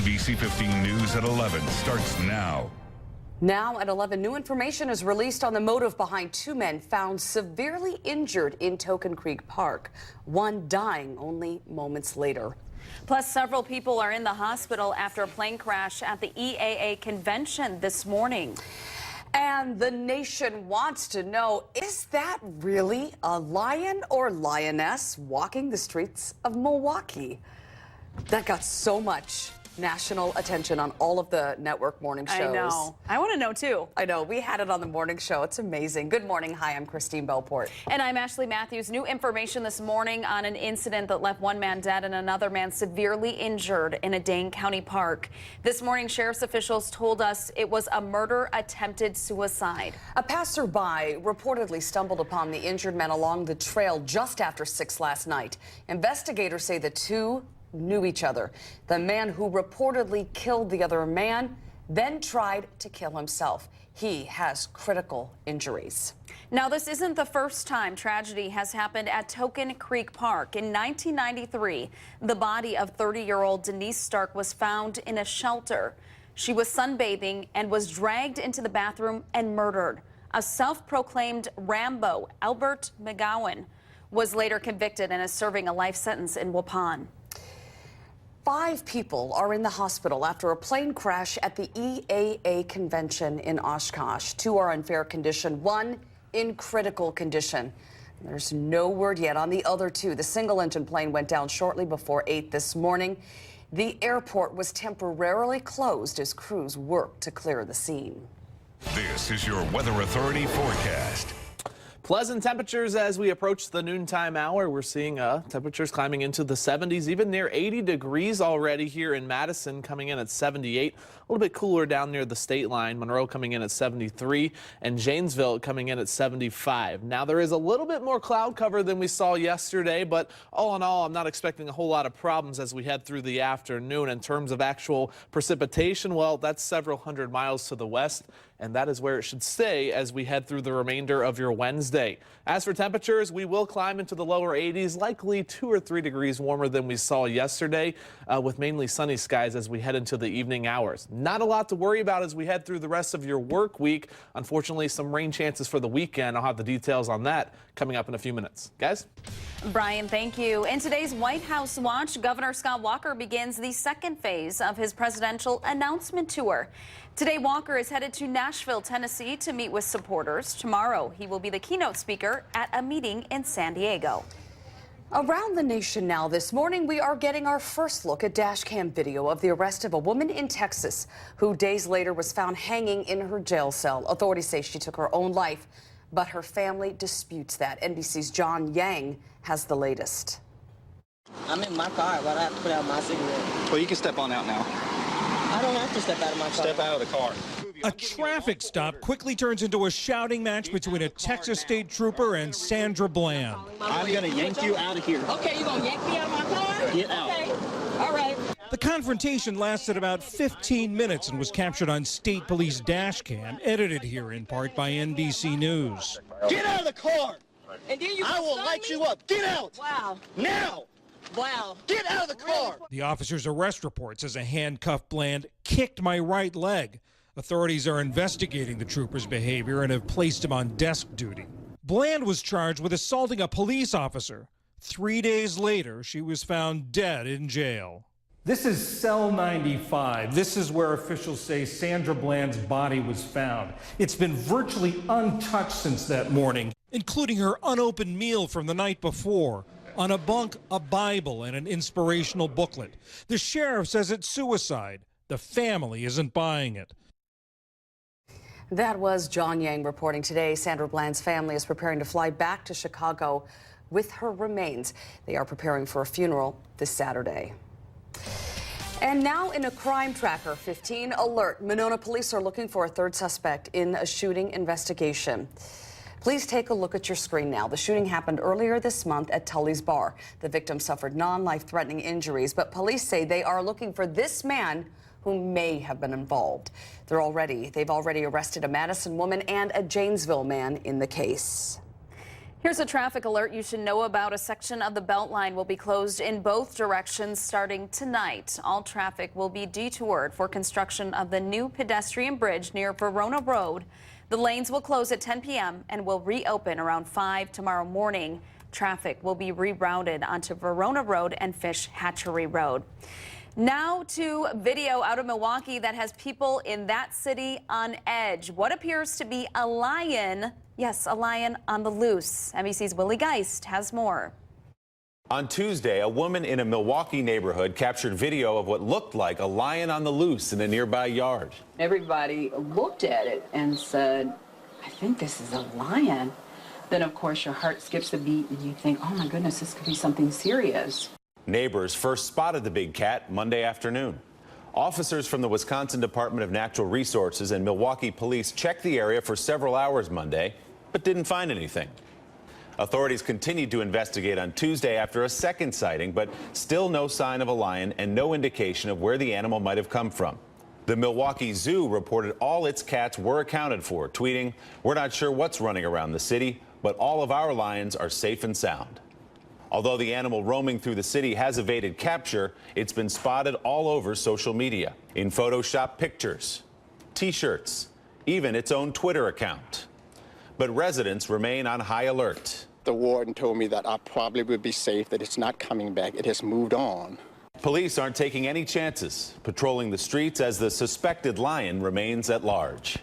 NBC 15 News at 11 starts now. Now at 11, new information is released on the motive behind two men found severely injured in Token Creek Park, one dying only moments later. Plus, several people are in the hospital after a plane crash at the EAA convention this morning. And the nation wants to know, is that really a lion or lioness walking the streets of Milwaukee? That got so much national attention on all of the network morning shows. I know. I want to know, too. I know. We had it on the morning show. It's amazing. Good morning. Hi, I'm Christine Belport. And I'm Ashley Matthews. New information this morning on an incident that left one man dead and another man severely injured in a Dane County park. This morning, sheriff's officials told us it was a murder attempted suicide. A passerby reportedly stumbled upon the injured man along the trail just after 6 last night. Investigators say the two knew each other. The man who reportedly killed the other man then tried to kill himself. He has critical injuries. Now, this isn't the first time tragedy has happened at Token Creek Park. In 1993, the body of 30-year-old Denise Stark was found in a shelter. She was sunbathing and was dragged into the bathroom and murdered. A self-proclaimed Rambo, Albert McGowan, was later convicted and is serving a life sentence in Waupun. 5 people are in the hospital after a plane crash at the EAA convention in Oshkosh. 2 are in fair condition, 1 in critical condition. There's no word yet on the other 2. The single-engine plane went down shortly before 8 this morning. The airport was temporarily closed as crews worked to clear the scene. This is your Weather Authority forecast. Pleasant temperatures as we approach the noontime hour. We're seeing temperatures climbing into the 70s, even near 80 degrees already here in Madison, coming in at 78. A little bit cooler down near the state line. Monroe coming in at 73 and Janesville coming in at 75. Now, there is a little bit more cloud cover than we saw yesterday, but all in all, I'm not expecting a whole lot of problems as we head through the afternoon. In terms of actual precipitation, well, that's several hundred miles to the west, and that is where it should stay as we head through the remainder of your Wednesday. As for temperatures, we will climb into the lower 80s, likely 2 or 3 degrees warmer than we saw yesterday, with mainly sunny skies as we head into the evening hours. Not a lot to worry about as we head through the rest of your work week. Unfortunately, some rain chances for the weekend. I'll have the details on that coming up in a few minutes. Guys? Brian, thank you. In today's White House Watch, Governor Scott Walker begins the second phase of his presidential announcement tour. Today, Walker is headed to Nashville, Tennessee to meet with supporters. Tomorrow, he will be the keynote speaker at a meeting in San Diego. Around the nation now this morning, we are getting our first look at dash cam video of the arrest of a woman in Texas who days later was found hanging in her jail cell. Authorities say she took her own life, but her family disputes that. NBC's John Yang has the latest. I'm in my car, but I have to put out my cigarette. Well, you can step on out now. I don't have to step out of my car. Step out of the car. A traffic stop quickly turns into a shouting match between a Texas state trooper and Sandra Bland. I'm going to yank you out of here. Okay, you going to yank me out of my car? Get out. Okay, all right. The confrontation lasted about 15 minutes and was captured on state police dash cam, edited here in part by NBC News. Get out of the car! And then you I will light you up. Get out! Wow. Now! Wow. Get out of the car! The officer's arrest report says a handcuffed Bland kicked my right leg. Authorities are investigating the trooper's behavior and have placed him on desk duty. Bland was charged with assaulting a police officer. 3 days later, she was found dead in jail. This is cell 95. This is where officials say Sandra Bland's body was found. It's been virtually untouched since that morning, including her unopened meal from the night before. On a bunk, a Bible and an inspirational booklet. The sheriff says it's suicide. The family isn't buying it. That was John Yang reporting today. Sandra Bland's family is preparing to fly back to Chicago with her remains. They are preparing for a funeral this Saturday. And now in a crime tracker 15 alert, Monona police are looking for a third suspect in a shooting investigation. Please take a look at your screen now. The shooting happened earlier this month at Tully's Bar. The victim suffered non-life-threatening injuries, but police say they are looking for this man who may have been involved. They've already arrested a Madison woman and a Janesville man in the case. Here's a traffic alert you should know about. A section of the Beltline will be closed in both directions starting tonight. All traffic will be detoured for construction of the new pedestrian bridge near Verona Road. The lanes will close at 10 p.m. and will reopen around 5 tomorrow morning. Traffic will be rerouted onto Verona Road and Fish Hatchery Road. Now to video out of Milwaukee that has people in that city on edge. What appears to be a lion, yes, a lion on the loose. NBC's Willie Geist has more. On Tuesday, a woman in a Milwaukee neighborhood captured video of what looked like a lion on the loose in a nearby yard. Everybody looked at it and said, I think this is a lion. Then, of course, your heart skips a beat and you think, oh my goodness, this could be something serious. Neighbors first spotted the big cat Monday afternoon. Officers from the Wisconsin Department of Natural Resources and Milwaukee police checked the area for several hours Monday, but didn't find anything. Authorities continued to investigate on Tuesday after a second sighting, but still no sign of a lion and no indication of where the animal might have come from. The Milwaukee Zoo reported all its cats were accounted for, tweeting, "We're not sure what's running around the city, but all of our lions are safe and sound." Although the animal roaming through the city has evaded capture, it's been spotted all over social media, in Photoshop pictures, T-shirts, even its own Twitter account. But residents remain on high alert. The warden told me that I probably would be safe, that it's not coming back. It has moved on. Police aren't taking any chances, patrolling the streets as the suspected lion remains at large.